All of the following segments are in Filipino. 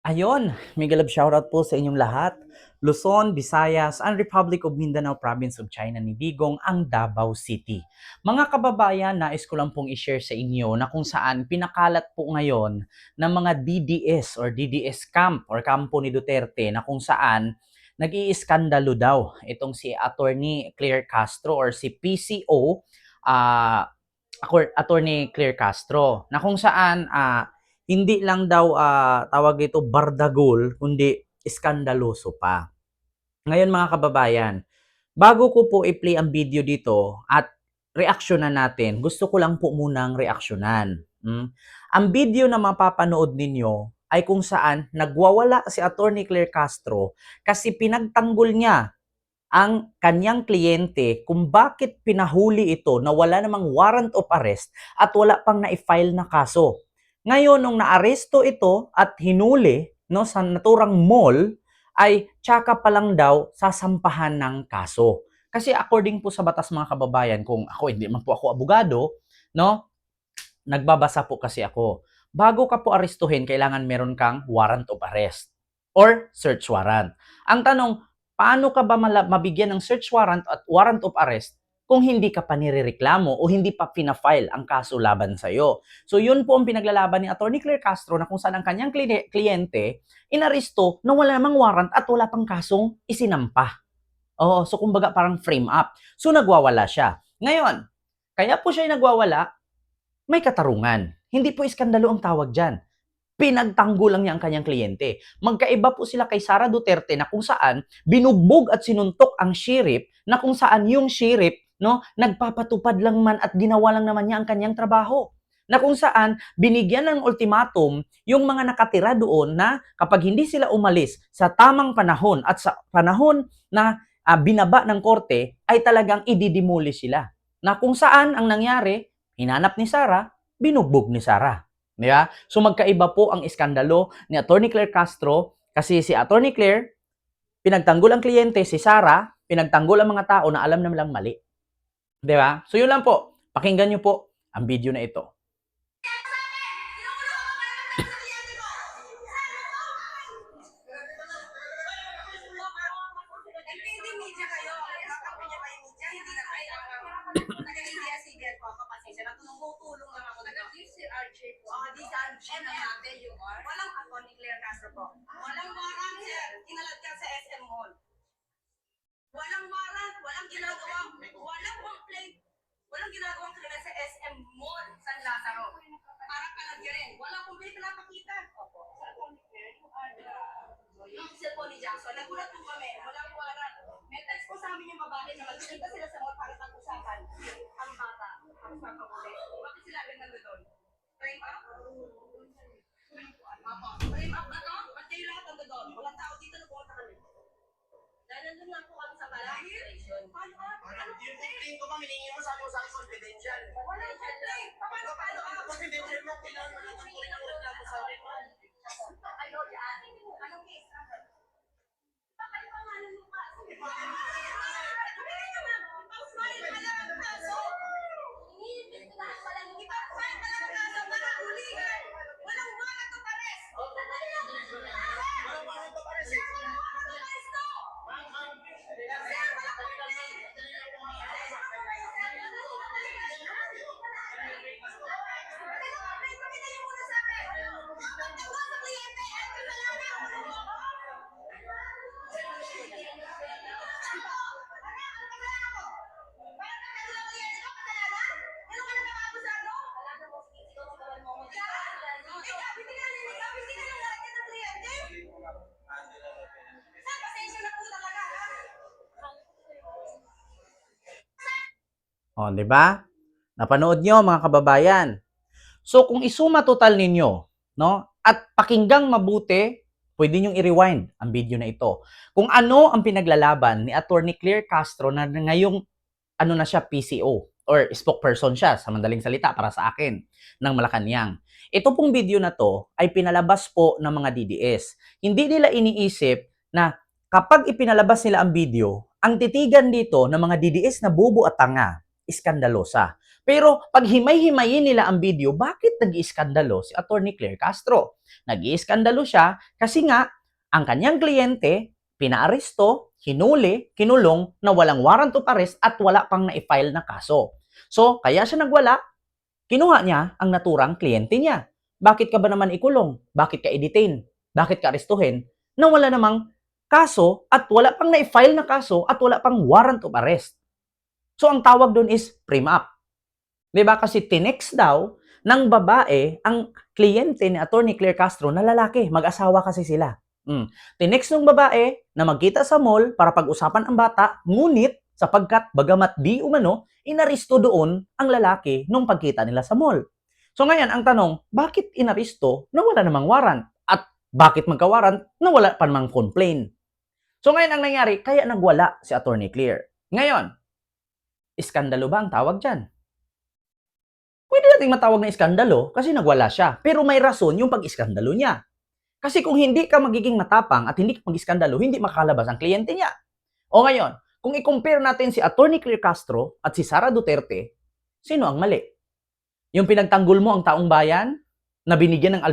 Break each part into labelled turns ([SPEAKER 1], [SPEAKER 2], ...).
[SPEAKER 1] Ayun, mega love shoutout po sa inyong lahat. Luzon, Visayas, and Republic of Mindanao Province of China ni Digong ang Davao City. Mga kababayan, nais ko lang pong i-share sa inyo na kung saan pinakalat po ngayon ng mga DDS or DDS camp or kampo ni Duterte na kung saan nag-iiskandalo daw itong si Attorney Claire Castro or si PCO, Attorney Claire Castro, na kung saan hindi lang daw tawag ito bardagol, kundi iskandaloso pa. Ngayon mga kababayan, bago ko po i-play ang video dito at reaksyonan natin, gusto ko lang po munang reaksyonan. Ang video na mapapanood ninyo ay kung saan nagwawala si Attorney Claire Castro kasi pinagtanggol niya ang kanyang kliyente kung bakit pinahuli ito na wala namang warrant of arrest at wala pang na-file na kaso. Ngayon, nung naaresto ito at hinuli no, sa naturang mall, ay tsaka pa lang daw sasampahan ng kaso. Kasi according po sa batas mga kababayan, kung ako hindi man po ako abogado, no, nagbabasa po kasi ako. Bago ka po arestuhin, kailangan meron kang warrant of arrest or search warrant. Ang tanong, paano ka ba mabigyan ng search warrant at warrant of arrest kung hindi ka pa nirereklamo o hindi pa pina-file ang kaso laban sa iyo? So yun po ang pinaglalaban ni Attorney Claire Castro na kung saan ang kanyang kliyente inaresto na wala namang warrant at wala pang kasong isinampa. Oo, so kumbaga parang frame up. So nagwawala siya. Ngayon, kaya po siya nagwawala, may katarungan. Hindi po iskandalo ang tawag dyan. Pinagtanggol lang niya ang kanyang kliyente. Magkaiba po sila kay Sara Duterte na kung saan binugbog at sinuntok ang sheriff na kung saan yung sheriff no, nagpapatupad lang man at ginawa lang naman niya ang kanyang trabaho. Na kung saan binigyan ng ultimatum yung mga nakatira doon na kapag hindi sila umalis sa tamang panahon at sa panahon na binaba ng korte ay talagang ididemolish sila. Na kung saan ang nangyari, hinanap ni Sara, binugbog ni Sara. Di ba? So magkaiba po ang iskandalo ni Attorney Claire Castro kasi si Attorney Claire, pinagtanggol ang kliyente, si Sara, pinagtanggol ang mga tao na alam naman lang mali. Di ba? So yun lang po. Pakinggan nyo po ang video na ito.
[SPEAKER 2] Walang ako ni Claire Castro po. Walang warrant, sir. Kinalat ka sa SM Mall. Walang warrant, walang complaint. Walang ginagawang krimen sa SM Mall, San Lazaro. Parang kalag ka rin. Walang complaint na napakita. Opo. Yung cellphone ni Jackson, nagulat po kami. Walang warrant. May text po sa amin yung babae na magkita sila sa mall para pag-usapan. Ang bata, ang pagkakuli. Bakit sila agad nandun? Frame up? Frame up ba to? Ba't kayo lahat nandun doon? Walang tao dito na pumunta kami. Dahil nandun lang po kami sa barang station. Paano ka? Yung complaint ko ba, miningin mo sa confidential. Walang complaint. Paano ka? Confidential mo, kailangan mo lang tuloy ang reklamo sa akin. Ano yan? Anong case? Bakit pa nga nung kaso? Hindi naman. Pag-file ka lang ang kaso. Iniimbestigahan pa lang. Ipag-file ka lang ang kaso para hulihan. Walang warrant of arrest. Walang warrant of arrest. Sir, walang warrant of arrest to. Sir, walang complaint. Pakita niyo muna sa akin. Pagtanggol sa kliyente, at kasalanan.
[SPEAKER 1] O, di ba? Napanood nyo mga kababayan. So kung isuma total ninyo, no, at pakinggang mabuti, pwede nyo i-rewind ang video na ito. Kung ano ang pinaglalaban ni Attorney Claire Castro na ngayong ano na siya PCO or spokesperson siya sa madaling salita para sa akin ng Malacanang. Ito pong video na to ay pinalabas po ng mga DDS. Hindi nila iniisip na kapag ipinalabas nila ang video, ang titigan dito ng mga DDS na bobo at tanga, iskandalosa. Pero pag himay-himayin nila ang video, bakit nag-iiskandalo si Attorney Claire Castro? Nag-iiskandalo siya kasi nga ang kanyang kliyente pinaaresto, hinuli, kinulong na walang warrant of arrest at wala pang na-file na kaso. So, kaya siya nagwala, kinuha niya ang naturang kliyente niya. Bakit ka ba naman ikulong? Bakit ka i-detain? Bakit ka arestuhin? Na wala namang kaso at wala pang na-file na kaso at wala pang warrant of arrest. So, ang tawag doon is prim-up. Diba? Kasi tinext daw ng babae ang kliyente ni Attorney Claire Castro na lalaki. Mag-asawa kasi sila. Tinext ng babae na magkita sa mall para pag-usapan ang bata, ngunit sapagkat bagamat di umano, inaristo doon ang lalaki nung pagkita nila sa mall. So ngayon, ang tanong, bakit inaristo na wala namang warrant? At bakit magka-warrant na wala pa namang complaint? So ngayon, ang nangyari, kaya nagwala si Attorney Claire. Ngayon, iskandalo ba ang tawag dyan? Pwede nating matawag na iskandalo kasi nagwala siya. Pero may rason yung pag-iskandalo niya. Kasi kung hindi ka magiging matapang at hindi ka mag-iskandalo, hindi makalabas ang kliyente niya. O ngayon, kung i-compare natin si Attorney Claire Castro at si Sara Duterte, sino ang mali? Yung pinagtanggol mo ang taong bayan na binigyan ng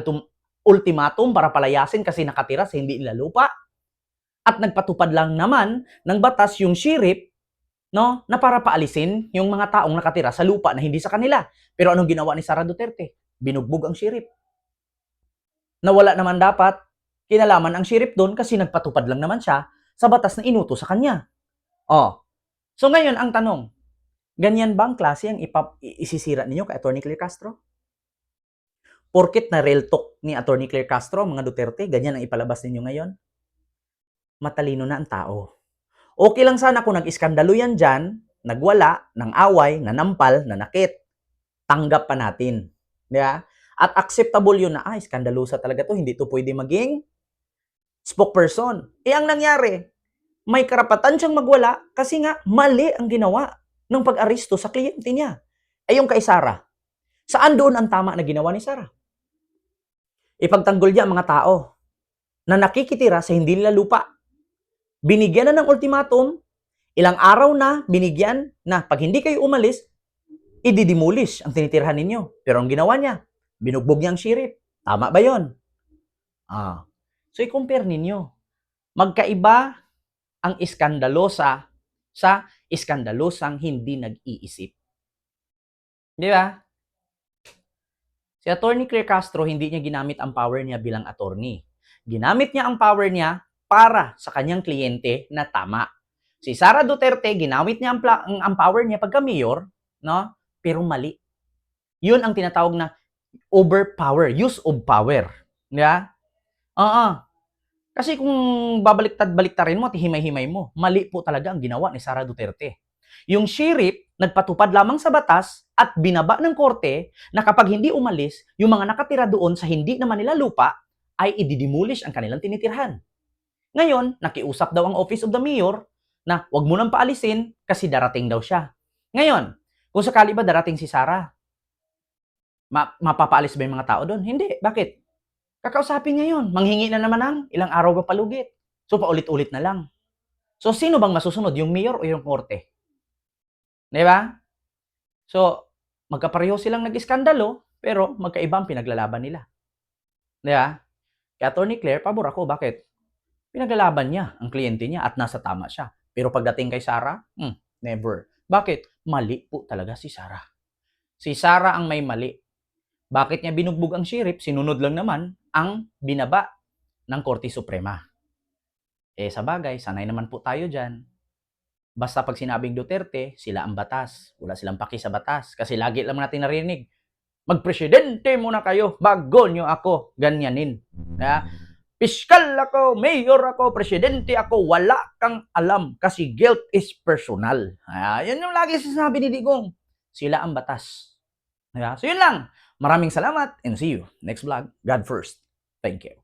[SPEAKER 1] ultimatum para palayasin kasi nakatira sa hindi nila lupa at nagpatupad lang naman ng batas yung sheriff, no, na para paalisin yung mga taong nakatira sa lupa na hindi sa kanila. Pero anong ginawa ni Sara Duterte? Binugbog ang sheriff. Na wala naman dapat kinalaman ang sheriff doon kasi nagpatupad lang naman siya sa batas na inuto sa kanya. Oh. So ngayon ang tanong, ganyan bang klase ang isisira ninyo kay Attorney Claire Castro? Porket na real talk ni Attorney Claire Castro, mga Duterte, ganyan ang ipalabas ninyo ngayon? Matalino na ang tao. Okay lang sana kung nag-iskandalo yan dyan, nagwala, ng away, nanampal, nanakit. Tanggap pa natin. Diba? At acceptable yun na, iskandalosa talaga to, hindi to pwede maging spokesperson. Ang nangyari, may karapatan siyang magwala kasi nga mali ang ginawa ng pag-aristo sa kliyente niya. Yung kay Sara. Saan doon ang tama na ginawa ni Sara? Ipagtanggol niya ang mga tao na nakikitira sa hindi nila lupa. Binigyan na ng ultimatum, ilang araw na binigyan na pag hindi kayo umalis, i-demolish ang tinitirhan ninyo. Pero ang ginawa niya, binugbog niya ang sheriff. Tama ba yon? So i-compare ninyo. Magkaiba ang iskandalosa sa iskandalosang hindi nag-iisip. Di ba? Si Attorney Claire Castro, hindi niya ginamit ang power niya bilang attorney. Ginamit niya ang power niya para sa kanyang kliyente na tama. Si Sara Duterte, ginamit niya ang power niya pagka-mayor, no? Pero mali. Yun ang tinatawag na overpower, use of power. Yeah? Kasi kung babaliktad-baliktarin mo at himay-himay mo, mali po talaga ang ginawa ni Sara Duterte. Yung sheriff, nagpatupad lamang sa batas at binaba ng korte na kapag hindi umalis, yung mga nakatira doon sa hindi naman nila lupa ay i-demolish ang kanilang tinitirhan. Ngayon, nakiusap daw ang Office of the Mayor na wag mo nang paalisin kasi darating daw siya. Ngayon, kung sakali ba darating si Sara, mapapaalis ba yung mga tao doon? Hindi. Bakit? Kakausapin niya yun. Manghingi na naman ng ilang araw pa palugit. So, paulit-ulit na lang. So, sino bang masusunod? Yung mayor o yung korte? Di ba? So, magkapareho silang nag-iskandalo, pero magkaiba ang pinaglalaban nila. Di ba? Kaya Attorney Claire, pabor ako. Bakit? Pinaglalaban niya ang kliyente niya at nasa tama siya. Pero pagdating kay Sara, never. Bakit? Mali po talaga si Sara. Si Sara ang may mali. Bakit niya binugbog ang sheriff? Sinunod lang naman ang binaba ng Korte Suprema. Sa bagay, sanay naman po tayo dyan. Basta pag sinabing Duterte, sila ang batas. Wala silang paki sa batas. Kasi lagi lang natin narinig, magpresidente muna kayo bago nyo ako ganyanin. Piskal ako, mayor ako, presidente ako, wala kang alam kasi guilt is personal. Yan yung lagi sinasabi ni Digong. Sila ang batas. So yun lang. Maraming salamat and see you next vlog. God first. Thank you.